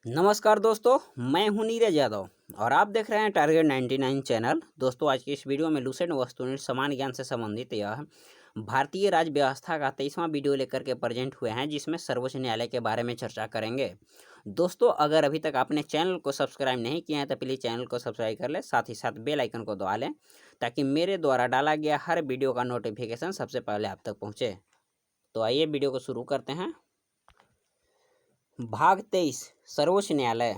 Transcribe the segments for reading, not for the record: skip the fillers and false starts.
नमस्कार दोस्तों, मैं हूं नीरज यादव और आप देख रहे हैं टारगेट 99 चैनल। दोस्तों, आज की इस वीडियो में लूसेंट वस्तुनिष्ठ समान ज्ञान से संबंधित यह भारतीय राज्य व्यवस्था का 23वां वीडियो लेकर के प्रेजेंट हुए हैं, जिसमें सर्वोच्च न्यायालय के बारे में चर्चा करेंगे। दोस्तों, अगर अभी तक आपने चैनल को सब्सक्राइब नहीं किया है तो प्लीज़ चैनल को सब्सक्राइब कर लें, साथ ही साथ बेल आइकन को दबा लें ताकि मेरे द्वारा डाला गया हर वीडियो का नोटिफिकेशन सबसे पहले आप तक पहुँचे। तो आइए वीडियो को शुरू करते हैं। भाग 23 सर्वोच्च न्यायालय।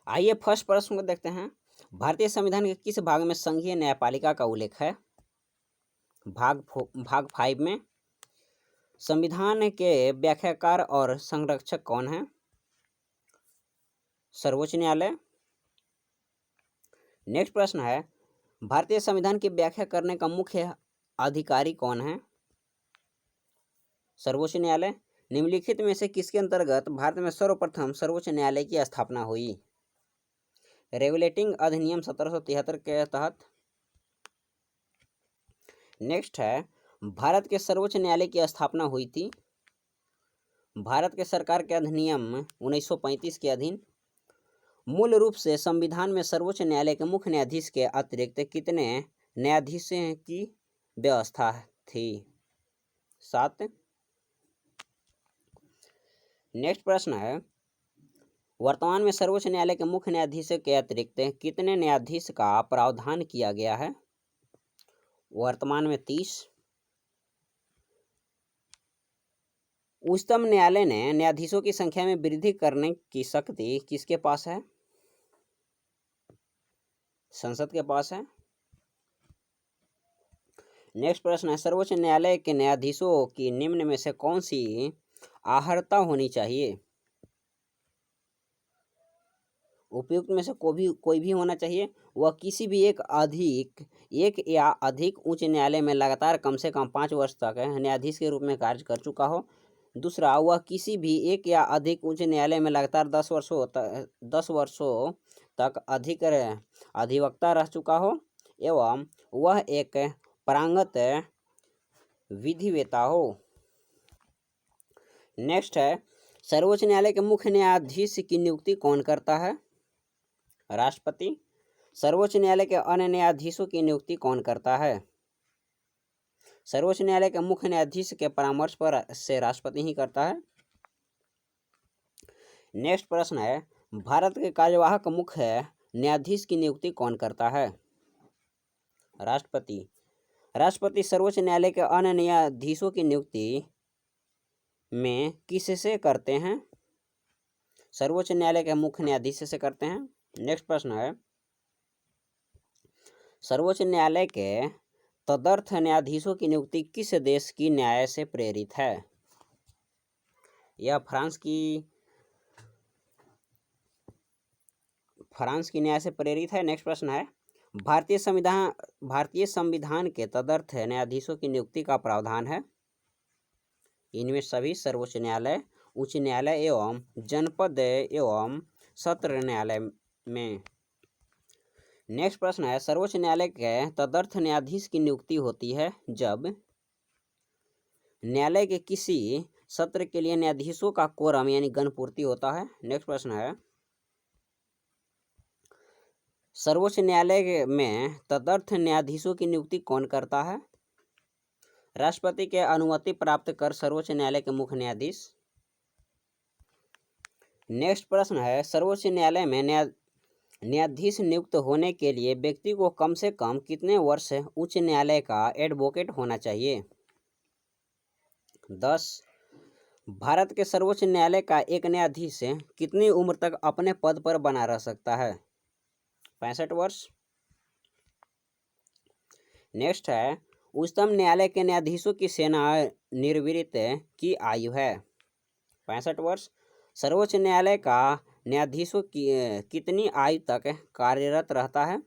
आइए फर्स्ट प्रश्न को देखते हैं। भारतीय संविधान के किस भाग में संघीय न्यायपालिका का उल्लेख है? भाग 5 में। संविधान के व्याख्याकार और संरक्षक कौन है? सर्वोच्च न्यायालय। नेक्स्ट प्रश्न है, भारतीय संविधान की व्याख्या करने का मुख्य अधिकारी कौन है? सर्वोच्च न्यायालय। निम्नलिखित में से किसके अंतर्गत भारत में सर्वप्रथम सर्वोच्च न्यायालय की स्थापना हुई? रेगुलेटिंग अधिनियम 1773 के तहत। नेक्स्ट है, भारत के सर्वोच्च न्यायालय की स्थापना हुई थी भारत के सरकार के अधिनियम 1935 के अधीन। मूल रूप से संविधान में सर्वोच्च न्यायालय के मुख्य न्यायाधीश के अतिरिक्त कितने न्यायाधीशों की व्यवस्था थी? 7। नेक्स्ट प्रश्न है, वर्तमान में सर्वोच्च न्यायालय के मुख्य न्यायाधीश के अतिरिक्त कितने न्यायाधीश का प्रावधान किया गया है? वर्तमान में 30। उच्चतम न्यायालय ने न्यायाधीशों की संख्या में वृद्धि करने की शक्ति किसके पास है? संसद के पास है। नेक्स्ट प्रश्न है, सर्वोच्च न्यायालय के न्यायाधीशों की निम्न में से कौन सी अर्हता होनी चाहिए? उपयुक्त में से कोई भी होना चाहिए। वह किसी भी एक या अधिक उच्च न्यायालय में लगातार कम से कम 5 वर्ष तक न्यायाधीश के रूप में कार्य कर चुका हो। दूसरा, वह किसी भी एक या अधिक उच्च न्यायालय में लगातार 10 वर्षों तक अधिवक्ता रह चुका हो एवं वह एक पारंगत विधिवेत्ता हो। नेक्स्ट है, सर्वोच्च न्यायालय के मुख्य न्यायाधीश की नियुक्ति कौन करता है? राष्ट्रपति। सर्वोच्च न्यायालय के अन्य न्यायाधीशों की नियुक्ति कौन करता है? सर्वोच्च न्यायालय के मुख्य न्यायाधीश के परामर्श पर से राष्ट्रपति ही करता है। नेक्स्ट प्रश्न है, भारत के कार्यवाहक मुख्य न्यायाधीश की नियुक्ति कौन करता है? राष्ट्रपति। राष्ट्रपति सर्वोच्च न्यायालय के अन्य न्यायाधीशों की नियुक्ति में किससे करते हैं? सर्वोच्च न्यायालय के मुख्य न्यायाधीश से करते हैं। नेक्स्ट प्रश्न है, सर्वोच्च न्यायालय के तदर्थ न्यायाधीशों की नियुक्ति किस देश की न्याय से प्रेरित है? यह फ्रांस की न्याय से प्रेरित है। नेक्स्ट प्रश्न है, भारतीय संविधान के तदर्थ न्यायाधीशों की नियुक्ति का प्रावधान है? इनमें सभी सर्वोच्च न्यायालय, उच्च न्यायालय एवं जनपद एवं सत्र न्यायालय में। नेक्स्ट प्रश्न है, सर्वोच्च न्यायालय के तदर्थ न्यायाधीश की नियुक्ति होती है जब न्यायालय के किसी सत्र के लिए न्यायाधीशों का कोरम यानी गणपूर्ति होता है। नेक्स्ट प्रश्न है, सर्वोच्च न्यायालय में तदर्थ न्यायाधीशों की नियुक्ति कौन करता है? राष्ट्रपति के अनुमति प्राप्त कर सर्वोच्च न्यायालय के मुख्य न्यायाधीश। नेक्स्ट प्रश्न है, सर्वोच्च न्यायालय में न्यायाधीश नियुक्त होने के लिए व्यक्ति को कम से कम कितने वर्ष उच्च न्यायालय का एडवोकेट होना चाहिए? 10। भारत के सर्वोच्च न्यायालय का एक न्यायाधीश कितनी उम्र तक अपने पद पर बना रह सकता है? 65 वर्ष। नेक्स्ट है, उच्चतम न्यायालय के न्यायाधीशों की सेवानिवृत्त की आयु है? 65 वर्ष। सर्वोच्च न्यायालय का न्यायाधीशों की कितनी आयु तक कार्यरत रहता है?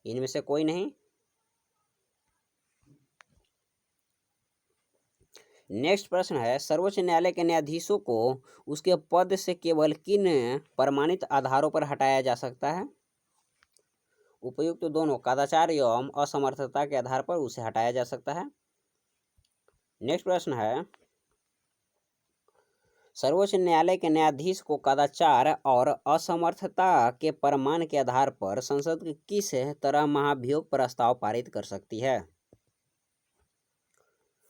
इनमें से कोई नहीं। नेक्स्ट प्रश्न है, सर्वोच्च न्यायालय के न्यायाधीशों को उसके पद से केवल किन प्रमाणित आधारों पर हटाया जा सकता है? उपयुक्त दोनों, कदाचार एवं असमर्थता के आधार पर उसे हटाया जा सकता है। नेक्स्ट प्रश्न है, सर्वोच्च न्यायालय के न्यायाधीश को कदाचार और असमर्थता के प्रमाण के आधार पर संसद किस तरह महाभियोग प्रस्ताव पारित कर सकती है?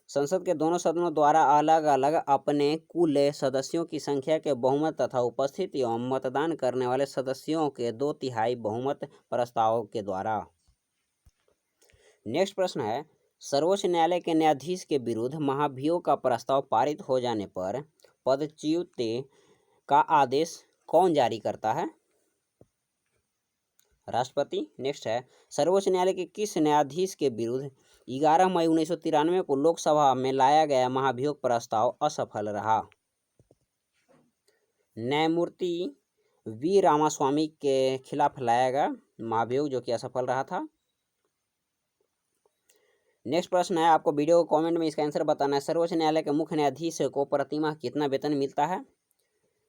संसद के दोनों सदनों द्वारा अलग अलग अपने कुल सदस्यों की संख्या के बहुमत तथा उपस्थित एवं मतदान करने वाले सदस्यों के 2/3 बहुमत प्रस्ताव के द्वारा। नेक्स्ट प्रश्न है, सर्वोच्च न्यायालय के न्यायाधीश के विरुद्ध महाभियोग का प्रस्ताव पारित हो जाने पर पदच्युति का आदेश कौन जारी करता है? राष्ट्रपति। नेक्स्ट है, सर्वोच्च न्यायालय के किस न्यायाधीश के विरुद्ध 11 मई 1993 को लोकसभा में लाया गया महाभियोग प्रस्ताव असफल रहा? न्यायमूर्ति वी रामास्वामी के खिलाफ लाया गया महाभियोग जो कि असफल रहा था। नेक्स्ट प्रश्न है, आपको वीडियो को कमेंट में इसका आंसर बताना है। सर्वोच्च न्यायालय के मुख्य न्यायाधीश को प्रतिमाह कितना वेतन मिलता है?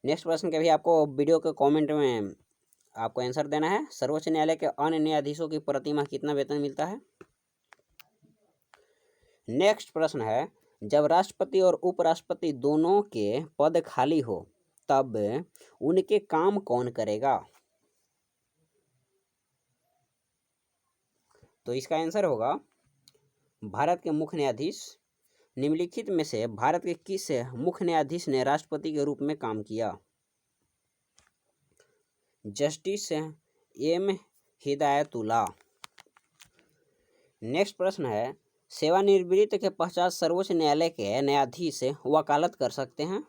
नेक्स्ट प्रश्न के भी आपको वीडियो के कमेंट में आपको आंसर देना है। सर्वोच्च न्यायालय के अन्य न्यायाधीशों की प्रतिमाह कितना वेतन मिलता है? नेक्स्ट प्रश्न है, जब राष्ट्रपति और उपराष्ट्रपति दोनों के पद खाली हो तब उनके काम कौन करेगा? तो इसका आंसर होगा भारत के मुख्य न्यायाधीश। निम्नलिखित में से भारत के किस मुख्य न्यायाधीश ने राष्ट्रपति के रूप में काम किया? Justice M Hidayatullah. नेक्स्ट प्रश्न है, सेवानिवृत्ति के पश्चात सर्वोच्च न्यायालय के न्यायाधीश वकालत कर सकते हैं?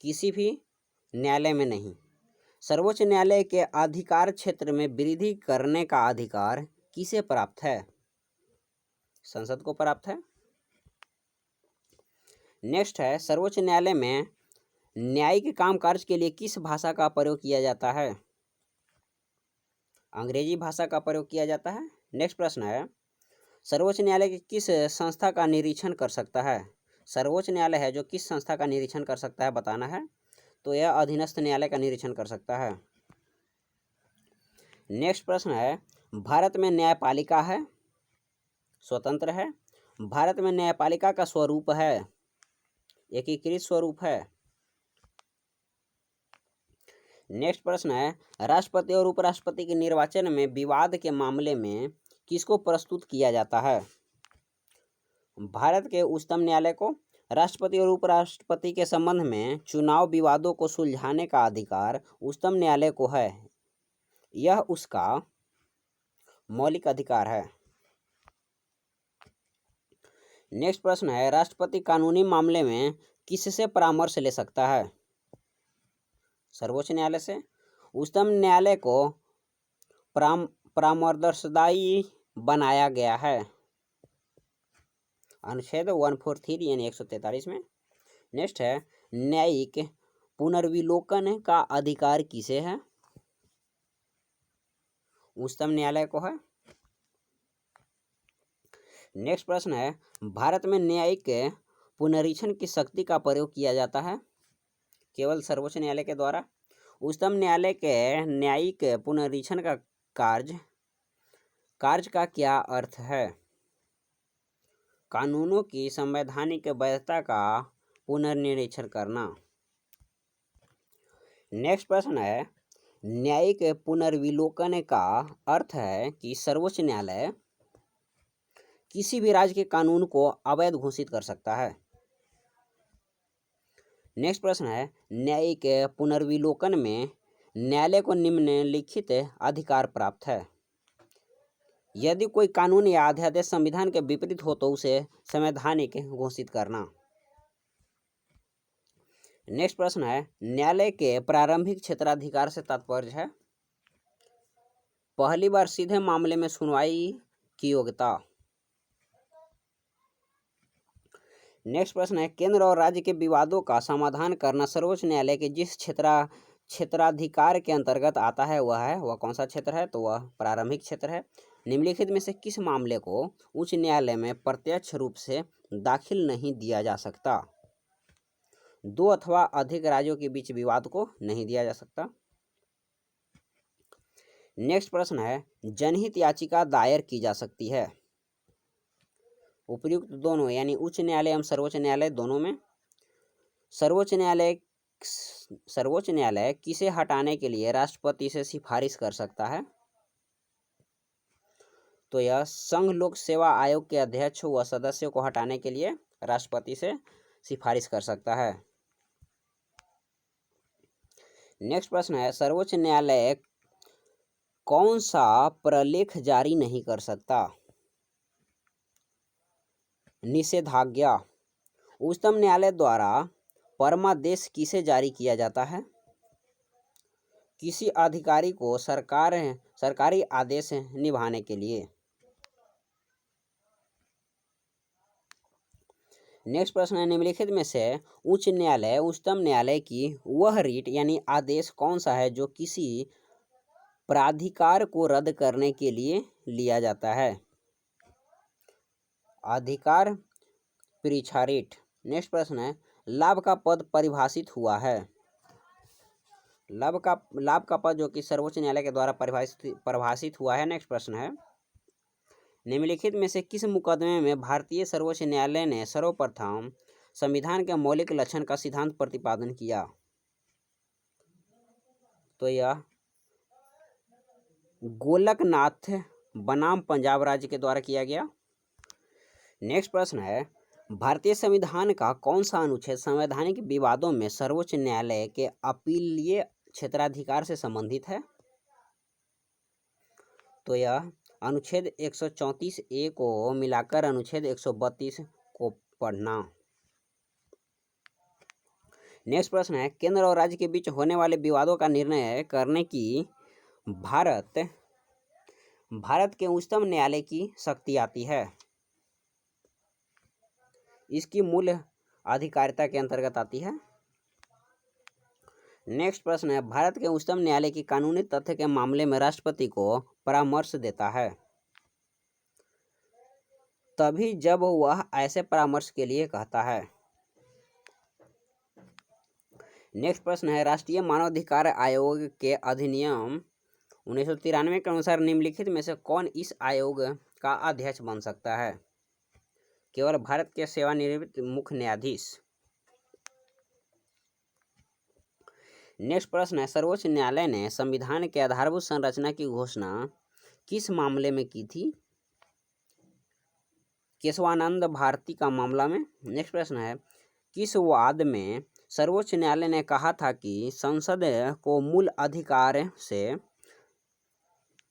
किसी भी न्यायालय में नहीं। सर्वोच्च न्यायालय के अधिकार क्षेत्र में वृद्धि करने का अधिकार किसे प्राप्त है? संसद को प्राप्त है। नेक्स्ट है, सर्वोच्च न्यायालय में न्यायिक कामकाज के लिए किस भाषा का प्रयोग किया जाता है? अंग्रेजी भाषा का प्रयोग किया जाता है। नेक्स्ट प्रश्न है, सर्वोच्च न्यायालय की किस संस्था का निरीक्षण कर सकता है? सर्वोच्च न्यायालय है जो किस संस्था का निरीक्षण कर सकता है बताना है। तो यह अधीनस्थ न्यायालय का निरीक्षण कर सकता है। नेक्स्ट प्रश्न है, भारत में न्यायपालिका है, स्वतंत्र है। भारत में न्यायपालिका का स्वरूप है, एकीकृत स्वरूप है। नेक्स्ट प्रश्न है, राष्ट्रपति और उपराष्ट्रपति के निर्वाचन में विवाद के मामले में किसको प्रस्तुत किया जाता है? भारत के उच्चतम न्यायालय को। राष्ट्रपति और उपराष्ट्रपति के संबंध में चुनाव विवादों को सुलझाने का अधिकार उच्चतम न्यायालय को है, यह उसका मौलिक अधिकार है। नेक्स्ट प्रश्न है, राष्ट्रपति कानूनी मामले में किससे परामर्श ले सकता है? सर्वोच्च न्यायालय से। उच्चतम न्यायालय को परामर्शदायी बनाया गया है, अनुच्छेद 143 यानी 143 में। नेक्स्ट है, न्यायिक पुनर्विलोकन का अधिकार किसे है? उच्चतम न्यायालय को है। नेक्स्ट प्रश्न है, भारत में न्यायिक पुनरीक्षण की शक्ति का प्रयोग किया जाता है? केवल सर्वोच्च न्यायालय के द्वारा। उच्चतम न्यायालय के न्यायिक पुनरीक्षण का कार्य का क्या अर्थ है? कानूनों की संवैधानिक वैधता का पुनर्निरीक्षण करना। नेक्स्ट प्रश्न है, न्यायिक पुनर्विलोकन का अर्थ है कि सर्वोच्च न्यायालय किसी भी राज्य के कानून को अवैध घोषित कर सकता है। नेक्स्ट प्रश्न है, न्यायिक पुनर्विलोकन में न्यायालय को निम्नलिखित अधिकार प्राप्त है। यदि कोई कानून या अध्यादेश संविधान के विपरीत हो तो उसे संवैधानिक घोषित करना। नेक्स्ट प्रश्न है, न्यायालय के प्रारंभिक क्षेत्राधिकार से तात्पर्य है? पहली बार सीधे मामले में सुनवाई की योग्यता। नेक्स्ट प्रश्न है, केंद्र और राज्य के विवादों का समाधान करना सर्वोच्च न्यायालय के जिस क्षेत्राधिकार के अंतर्गत आता है वह कौन सा क्षेत्र है? तो वह प्रारंभिक क्षेत्र है। निम्नलिखित में से किस मामले को उच्च न्यायालय में प्रत्यक्ष रूप से दाखिल नहीं दिया जा सकता? दो अथवा अधिक राज्यों के बीच विवाद को नहीं दिया जा सकता। नेक्स्ट प्रश्न है, जनहित याचिका दायर की जा सकती है? उपयुक्त दोनों यानी उच्च न्यायालय एवं सर्वोच्च न्यायालय दोनों में। सर्वोच्च न्यायालय किसे हटाने के लिए राष्ट्रपति से सिफारिश कर सकता है? तो यह संघ लोक सेवा आयोग के अध्यक्ष व सदस्यों को हटाने के लिए राष्ट्रपति से सिफारिश कर सकता है। नेक्स्ट प्रश्न है, सर्वोच्च न्यायालय कौन सा प्रलेख जारी नहीं कर सकता? निषेधाज्ञा। उच्चतम न्यायालय द्वारा परमादेश किसे जारी किया जाता है? किसी अधिकारी को सरकारी आदेश निभाने के लिए। नेक्स्ट प्रश्न है, निम्नलिखित में से उच्च न्यायालय उच्चतम न्यायालय की वह रीट यानी आदेश कौन सा है जो किसी प्राधिकार को रद्द करने के लिए लिया जाता है? अधिकार परीक्षा रीट। नेक्स्ट प्रश्न है, लाभ का पद परिभाषित हुआ है। लाभ का पद जो कि सर्वोच्च न्यायालय के द्वारा परिभाषित हुआ है। नेक्स्ट प्रश्न है, निम्नलिखित में से किस मुकदमे में भारतीय सर्वोच्च न्यायालय ने सर्वप्रथम संविधान के मौलिक लक्षण का सिद्धांत प्रतिपादन किया? तो यह गोलकनाथ बनाम पंजाब राज्य के द्वारा किया गया। नेक्स्ट प्रश्न है, भारतीय संविधान का कौन सा अनुच्छेद संवैधानिक विवादों में सर्वोच्च न्यायालय के अपीलीय क्षेत्राधिकार से संबंधित है? तो यह अनुच्छेद 134A को मिलाकर अनुच्छेद 132 को पढ़ना। नेक्स्ट प्रश्न है, केंद्र और राज्य के बीच होने वाले विवादों का निर्णय करने की भारत के उच्चतम न्यायालय की शक्ति आती है। इसकी मूल अधिकारिता के अंतर्गत आती है। नेक्स्ट प्रश्न है, भारत के उच्चतम न्यायालय की कानूनी तथ्य के मामले में राष्ट्रपति को परामर्श देता है तभी जब वह ऐसे परामर्श के लिए कहता है। नेक्स्ट प्रश्न है, राष्ट्रीय मानवाधिकार आयोग के अधिनियम 1993 के अनुसार निम्नलिखित में से कौन इस आयोग का अध्यक्ष बन सकता है? केवल भारत के सेवानिवृत्त मुख्य न्यायाधीश। नेक्स्ट प्रश्न है, सर्वोच्च न्यायालय ने संविधान के आधारभूत संरचना की घोषणा किस मामले में की थी? केशवानंद भारती का मामला में। नेक्स्ट प्रश्न है, किस वाद में सर्वोच्च न्यायालय ने कहा था कि संसद को मूल अधिकार से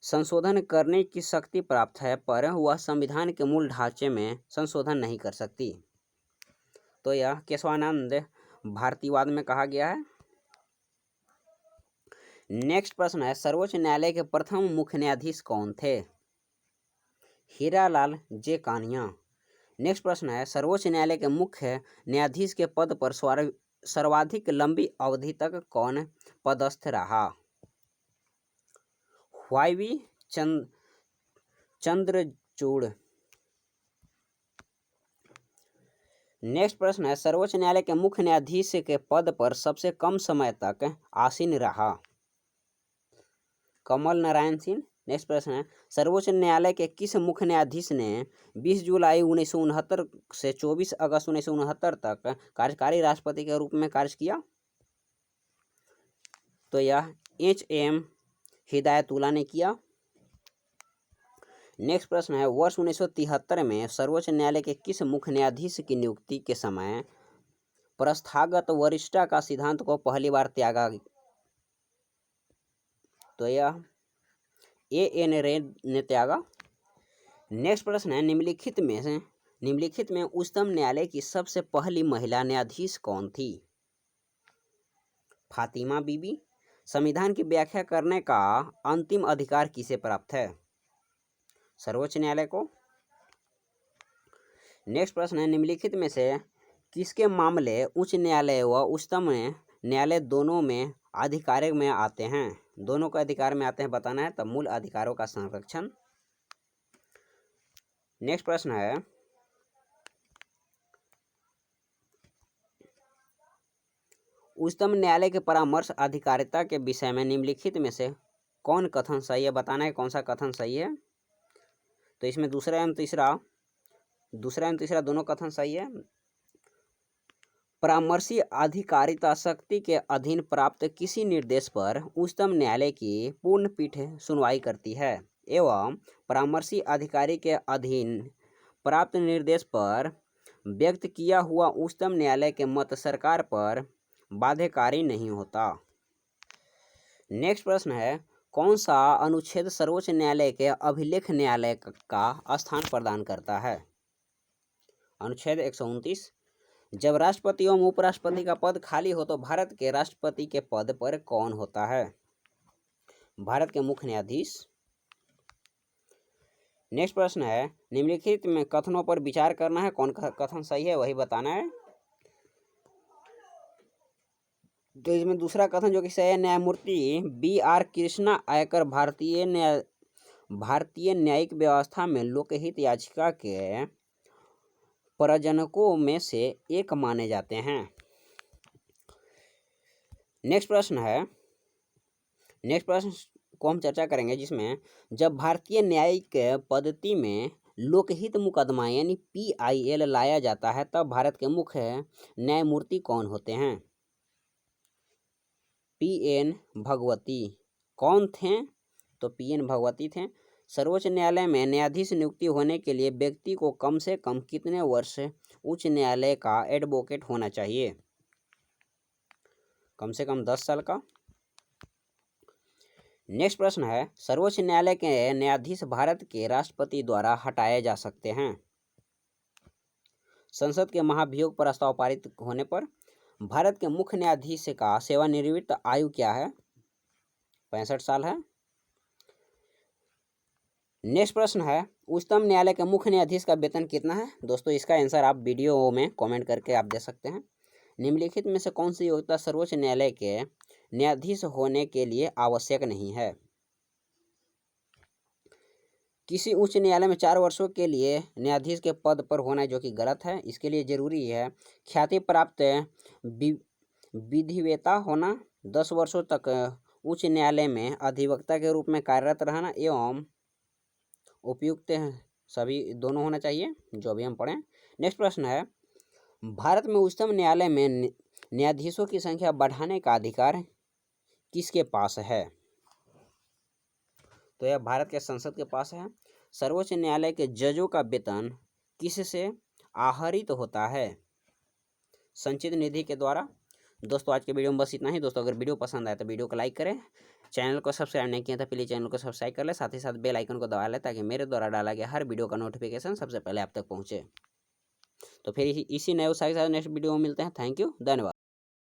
संशोधन करने की शक्ति प्राप्त है पर वह संविधान के मूल ढांचे में संशोधन नहीं कर सकती? तो यह केशवानंद भारतीवाद में कहा गया है। नेक्स्ट प्रश्न है, सर्वोच्च न्यायालय के प्रथम मुख्य न्यायाधीश कौन थे? हीरालाल जे कानिया। नेक्स्ट प्रश्न है, सर्वोच्च न्यायालय के मुख्य न्यायाधीश के पद पर सर्वाधिक लंबी अवधि तक कौन पदस्थ रहा? वाई चंद्रचूड़। नेक्स्ट प्रश्न है, सर्वोच्च न्यायालय के मुख्य न्यायाधीश के पद पर सबसे कम समय तक आसीन रहा? कमल नारायण सिंह। नेक्स्ट प्रश्न है, सर्वोच्च न्यायालय के किस मुख्य न्यायाधीश ने 20 जुलाई 1969 से 24 अगस्त 1969 तक कार्यकारी राष्ट्रपति के रूप में कार्य किया? तो यह HM हिदायतुल्ला ने किया। नेक्स्ट प्रश्न है, वर्ष 1973 में सर्वोच्च न्यायालय के किस मुख्य न्यायाधीश की नियुक्ति के समय प्रस्थागत वरिष्ठता का सिद्धांत को पहली बार त्यागा? तो यह AN रे ने त्यागा। नेक्स्ट प्रश्न है, निम्नलिखित में उच्चतम न्यायालय की सबसे पहली महिला न्यायाधीश कौन थी? फातिमा बीबी। संविधान की व्याख्या करने का अंतिम अधिकार किसे प्राप्त है? सर्वोच्च न्यायालय को। नेक्स्ट प्रश्न है, निम्नलिखित में से किसके मामले उच्च न्यायालय व उच्चतम न्यायालय दोनों में अधिकार में आते हैं? दोनों के अधिकार में आते हैं बताना है, तब मूल अधिकारों का संरक्षण। नेक्स्ट प्रश्न है, उच्चतम न्यायालय के परामर्श अधिकारिता के विषय में निम्नलिखित में से कौन कथन सही है बताना है, कौन सा कथन सही है? तो इसमें दूसरा एवं तीसरा दोनों कथन सही है। परामर्शी अधिकारिता शक्ति के अधीन प्राप्त किसी निर्देश पर उच्चतम न्यायालय की पूर्ण पीठ सुनवाई करती है एवं परामर्शी अधिकारी के अधीन प्राप्त निर्देश पर व्यक्त किया हुआ उच्चतम न्यायालय के मत सरकार पर बाध्यकारी नहीं होता। नेक्स्ट प्रश्न है, कौन सा अनुच्छेद सर्वोच्च न्यायालय के अभिलेख न्यायालय का स्थान प्रदान करता है? अनुच्छेद 129। जब राष्ट्रपति एवं उपराष्ट्रपति का पद खाली हो तो भारत के राष्ट्रपति के पद पर कौन होता है? भारत के मुख्य न्यायाधीश। नेक्स्ट प्रश्न है, निम्नलिखित में कथनों पर विचार करना है, कौन कथन सही है वही बताना है। तो इसमें दूसरा कथन जो कि सही है, न्यायमूर्ति BR कृष्णा आयकर भारतीय न्यायिक व्यवस्था में लोकहित याचिका के प्रजनकों में से एक माने जाते हैं। नेक्स्ट प्रश्न को हम चर्चा करेंगे, जिसमें जब भारतीय न्यायिक पद्धति में लोकहित मुकदमा यानी PIL लाया जाता है तब भारत के मुख्य न्यायमूर्ति कौन होते हैं? PN भगवती। कौन थे? तो PN भगवती थे। सर्वोच्च न्यायालय में न्यायाधीश नियुक्ति होने के लिए व्यक्ति को कम से कम कितने वर्ष उच्च न्यायालय का एडवोकेट होना चाहिए? कम से कम 10 साल का। नेक्स्ट प्रश्न है, सर्वोच्च न्यायालय के न्यायाधीश भारत के राष्ट्रपति द्वारा हटाए जा सकते हैं। संसद के महाभियोग प्रस्ताव पारित होने पर भारत के मुख्य न्यायाधीश का सेवानिवृत्त आयु क्या है? 65 साल है। नेक्स्ट प्रश्न है, उच्चतम न्यायालय के मुख्य न्यायाधीश का वेतन कितना है? दोस्तों इसका आंसर आप वीडियो में कमेंट करके आप दे सकते हैं। निम्नलिखित में से कौन सी योग्यता सर्वोच्च न्यायालय के न्यायाधीश होने के लिए आवश्यक नहीं है? किसी उच्च न्यायालय में 4 वर्षों के लिए न्यायाधीश के पद पर होना, जो कि गलत है। इसके लिए जरूरी है ख्याति प्राप्त विधिवेता होना, 10 वर्षों तक उच्च न्यायालय में अधिवक्ता के रूप में कार्यरत रहना एवं उपयुक्त सभी दोनों होना चाहिए, जो भी हम पढ़ें। नेक्स्ट प्रश्न है, भारत में उच्चतम न्यायालय में न्यायाधीशों की संख्या बढ़ाने का अधिकार किसके पास है? तो यह भारत के संसद के पास है। सर्वोच्च न्यायालय के जजों का वेतन किससे आहरित होता है? संचित निधि के द्वारा। दोस्तों आज के वीडियो में बस इतना ही। दोस्तों अगर वीडियो पसंद आए तो वीडियो को लाइक करें, चैनल को सब्सक्राइब नहीं किया तो प्लीज़ चैनल को सब्सक्राइब कर ले, साथ ही साथ बेल आइकन को दबा ले ताकि मेरे द्वारा डाला गया हर वीडियो का नोटिफिकेशन सबसे पहले आप तक पहुंचे। तो फिर इसी नए उत्साह के साथ नेक्स्ट वीडियो में मिलते हैं। थैंक यू, धन्यवाद।